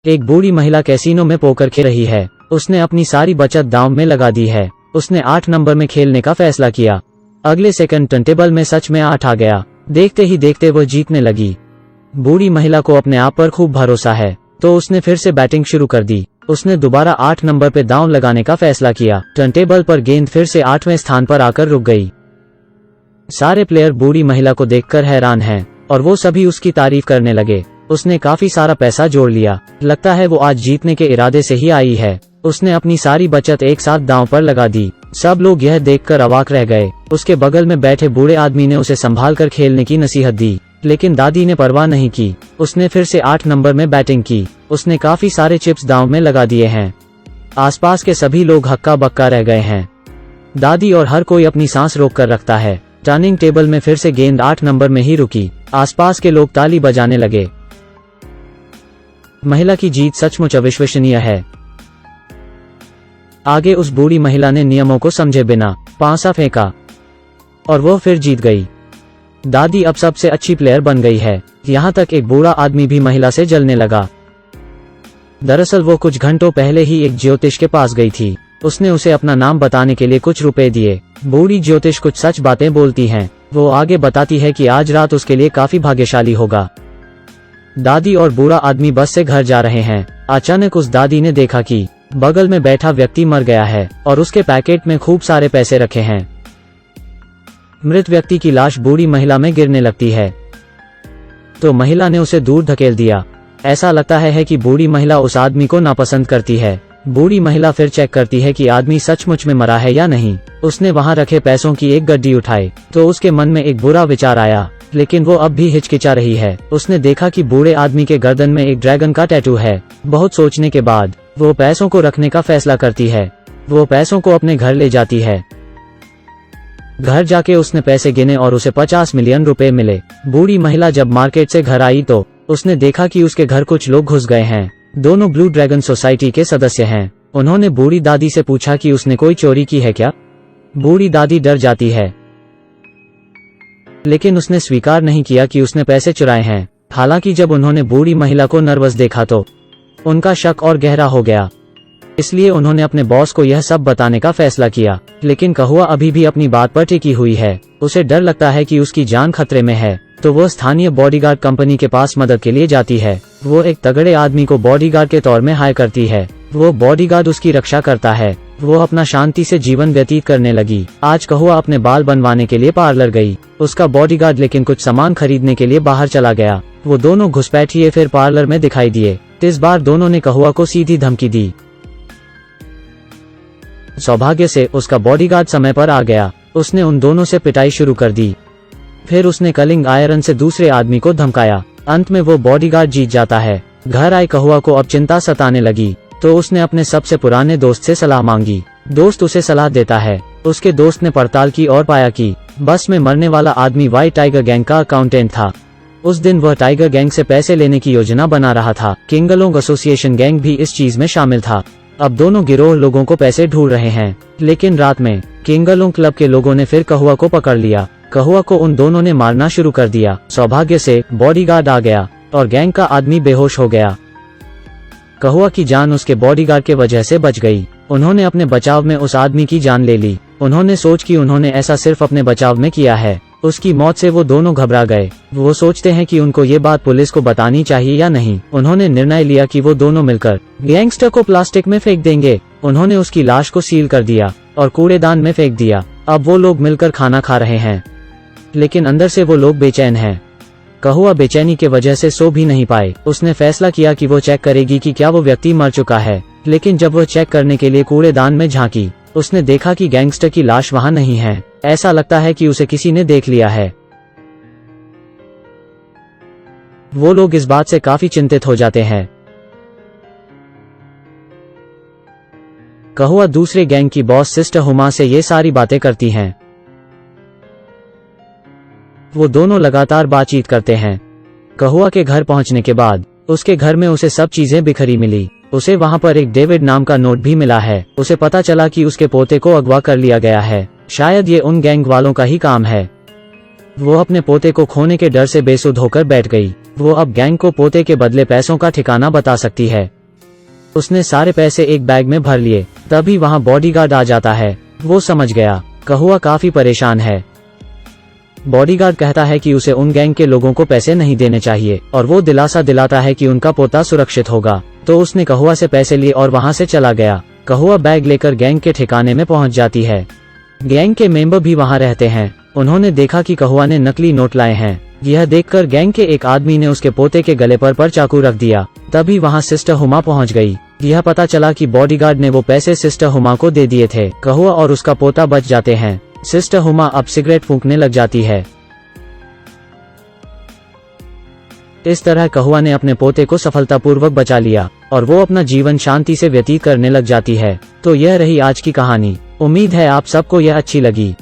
एक बूढ़ी महिला कैसीनो में पोकर खेल रही है। उसने अपनी सारी बचत दांव में लगा दी है। उसने 8 नंबर में खेलने का फैसला किया। अगले सेकंड टर्नटेबल में सच में 8 आ गया। देखते ही देखते वो जीतने लगी। बूढ़ी महिला को अपने आप पर खूब भरोसा है, तो उसने फिर से बैटिंग शुरू कर दी। उसने दोबारा 8 नंबर पे दांव लगाने का फैसला किया। टर्नटेबल पर गेंद फिर से 8वें स्थान पर आकर रुक गई। सारे प्लेयर बूढ़ी महिला को देखकर हैरान हैं और वो सभी उसकी तारीफ करने लगे। उसने काफी सारा पैसा जोड़ लिया। लगता है वो आज जीतने के इरादे से ही आई है। उसने अपनी सारी बचत एक साथ दांव पर लगा दी। सब लोग यह देखकर अवाक रह गए। उसके बगल में बैठे बूढ़े आदमी ने उसे संभाल कर खेलने की नसीहत दी, लेकिन दादी ने परवाह नहीं की। उसने फिर से 8 नंबर में बैटिंग की। उसने काफी सारे चिप्स दांव में लगा दिए हैं। आसपास के सभी लोग हक्का बक्का रह गए हैं। दादी और हर कोई अपनी सांस रोक कर रखता है। टर्निंग टेबल में फिर से गेंद 8 नंबर में ही रुकी। आसपास के लोग ताली बजाने लगे। महिला की जीत सचमुच अविश्वसनीय है। आगे उस बूढ़ी महिला ने नियमों को समझे बिना पांसा फेंका और वो फिर जीत गई। दादी अब सबसे अच्छी प्लेयर बन गई है। यहाँ तक एक बूढ़ा आदमी भी महिला से जलने लगा। दरअसल वो कुछ घंटों पहले ही एक ज्योतिष के पास गई थी। उसने उसे अपना नाम बताने के लिए कुछ रुपए दिए। बूढ़ी ज्योतिष कुछ सच बातें बोलती हैं। वो आगे बताती है कि आज रात उसके लिए काफी भाग्यशाली होगा। दादी और बूढ़ा आदमी बस से घर जा रहे हैं। अचानक उस दादी ने देखा कि बगल में बैठा व्यक्ति मर गया है और उसके पैकेट में खूब सारे पैसे रखे हैं। मृत व्यक्ति की लाश बूढ़ी महिला में गिरने लगती है, तो महिला ने उसे दूर धकेल दिया। ऐसा लगता है कि बूढ़ी महिला उस आदमी को नापसंद करती है। बूढ़ी महिला फिर चेक करती है कि आदमी सचमुच में मरा है या नहीं। उसने वहां रखे पैसों की एक गड्डी उठाई तो उसके मन में एक बुरा विचार आया, लेकिन वो अब भी हिचकिचा रही है। उसने देखा कि बूढ़े आदमी के गर्दन में एक ड्रैगन का टैटू है। बहुत सोचने के बाद वो पैसों को रखने का फैसला करती है। वो पैसों को अपने घर ले जाती है। घर जाके उसने पैसे गिने और उसे 50 मिलियन रुपए मिले। बूढ़ी महिला जब मार्केट से घर आई तो उसने देखा कि उसके घर कुछ लोग घुस गए हैं। दोनों ब्लू ड्रैगन सोसाइटी के सदस्य हैं। उन्होंने बूढ़ी दादी से पूछा कि उसने कोई चोरी की है क्या। बूढ़ी दादी डर जाती है, लेकिन उसने स्वीकार नहीं किया कि उसने पैसे चुराए हैं। हालांकि जब उन्होंने बूढ़ी महिला को नर्वस देखा तो उनका शक और गहरा हो गया। इसलिए उन्होंने अपने बॉस को यह सब बताने का फैसला किया। लेकिन कहुआ अभी भी अपनी बात पर टिकी हुई है। उसे डर लगता है कि उसकी जान खतरे में है, तो वो स्थानीय बॉडीगार्ड कंपनी के पास मदद के लिए जाती है। वो एक तगड़े आदमी को बॉडीगार्ड के तौर में हायर करती है। वो बॉडीगार्ड उसकी रक्षा करता है। वो अपना शांति से जीवन व्यतीत करने लगी। आज कहुआ अपने बाल बनवाने के लिए पार्लर गई। उसका बॉडीगार्ड लेकिन कुछ सामान खरीदने के लिए बाहर चला गया। वो दोनों घुसपैठिए फिर पार्लर में दिखाई दिए। इस बार दोनों ने कहुआ को सीधी धमकी दी। सौभाग्य से उसका बॉडीगार्ड समय पर आ गया। उसने उन दोनों से पिटाई शुरू कर दी। फिर उसने कलिंग आयरन से दूसरे आदमी को धमकाया। अंत में वो बॉडीगार्ड जीत जाता है। घर आए कहुआ को अब चिंता सताने लगी, तो उसने अपने सबसे पुराने दोस्त से सलाह मांगी। दोस्त उसे सलाह देता है। उसके दोस्त ने पड़ताल की और पाया कि बस में मरने वाला आदमी व्हाइट टाइगर गैंग का अकाउंटेंट था। उस दिन वह टाइगर गैंग से पैसे लेने की योजना बना रहा था। किंगलोंग एसोसिएशन गैंग भी इस चीज में शामिल था। अब दोनों गिरोह लोगों को पैसे ढूंढ रहे हैं। लेकिन रात में किंगलोंग क्लब के लोगों ने फिर कहुआ को पकड़ लिया। कहुआ को उन दोनों ने मारना शुरू कर दिया। सौभाग्य से बॉडीगार्ड आ गया और गैंग का आदमी बेहोश हो गया। कहुआ की जान उसके बॉडीगार्ड के वजह से बच गई। उन्होंने अपने बचाव में उस आदमी की जान ले ली। उन्होंने सोच कि उन्होंने ऐसा सिर्फ अपने बचाव में किया है। उसकी मौत से वो दोनों घबरा गए। वो सोचते हैं कि उनको ये बात पुलिस को बतानी चाहिए या नहीं। उन्होंने निर्णय लिया कि वो दोनों मिलकर गैंगस्टर को प्लास्टिक में फेंक देंगे। उन्होंने उसकी लाश को सील कर दिया और कूड़ेदान में फेंक दिया। अब वो लोग मिलकर खाना खा रहे हैं, लेकिन अंदर से वो लोग बेचैन हैं। कहुआ बेचैनी के वजह से सो भी नहीं पाए। उसने फैसला किया कि वो चेक करेगी कि क्या वो व्यक्ति मर चुका है। लेकिन जब वो चेक करने के लिए कूड़ेदान में झांकी, उसने देखा कि गैंगस्टर की लाश वहां नहीं है। ऐसा लगता है कि उसे किसी ने देख लिया है। वो लोग इस बात से काफी चिंतित हो जाते हैं। कहुआ दूसरे गैंग की बॉस सिस्टर हुमा से ये सारी बातें करती हैं। वो दोनों लगातार बातचीत करते हैं। कहुआ के घर पहुंचने के बाद उसके घर में उसे सब चीजें बिखरी मिली। उसे वहां पर एक डेविड नाम का नोट भी मिला है। उसे पता चला कि उसके पोते को अगवा कर लिया गया है। शायद ये उन गैंग वालों का ही काम है। वो अपने पोते को खोने के डर से बेसुध होकर बैठ गई। वो अब गैंग को पोते के बदले पैसों का ठिकाना बता सकती है। उसने सारे पैसे एक बैग में भर लिए। तभी वहां बॉडीगार्ड आ जाता है। वो समझ गया कहुआ काफी परेशान है। बॉडीगार्ड कहता है कि उसे उन गैंग के लोगों को पैसे नहीं देने चाहिए और वो दिलासा दिलाता है कि उनका पोता सुरक्षित होगा। तो उसने कहुआ से पैसे लिए और वहां से चला गया। कहुआ बैग लेकर गैंग के ठिकाने में पहुंच जाती है। गैंग के मेंबर भी वहां रहते हैं। उन्होंने देखा कि कहुआ ने नकली नोट लाए हैं। यह देखकर गैंग के एक आदमी ने उसके पोते के गले पर चाकू रख दिया। तभी वहां सिस्टर हुमा पहुंच गई। यह पता चला कि बॉडीगार्ड ने वो पैसे सिस्टर हुमा को दे दिए थे। कहुआ और उसका पोता बच जाते हैं। सिस्टर हुमा अब सिगरेट फूंकने लग जाती है। इस तरह कहुआ ने अपने पोते को सफलतापूर्वक बचा लिया और वो अपना जीवन शांति से व्यतीत करने लग जाती है। तो यह रही आज की कहानी। उम्मीद है आप सबको यह अच्छी लगी।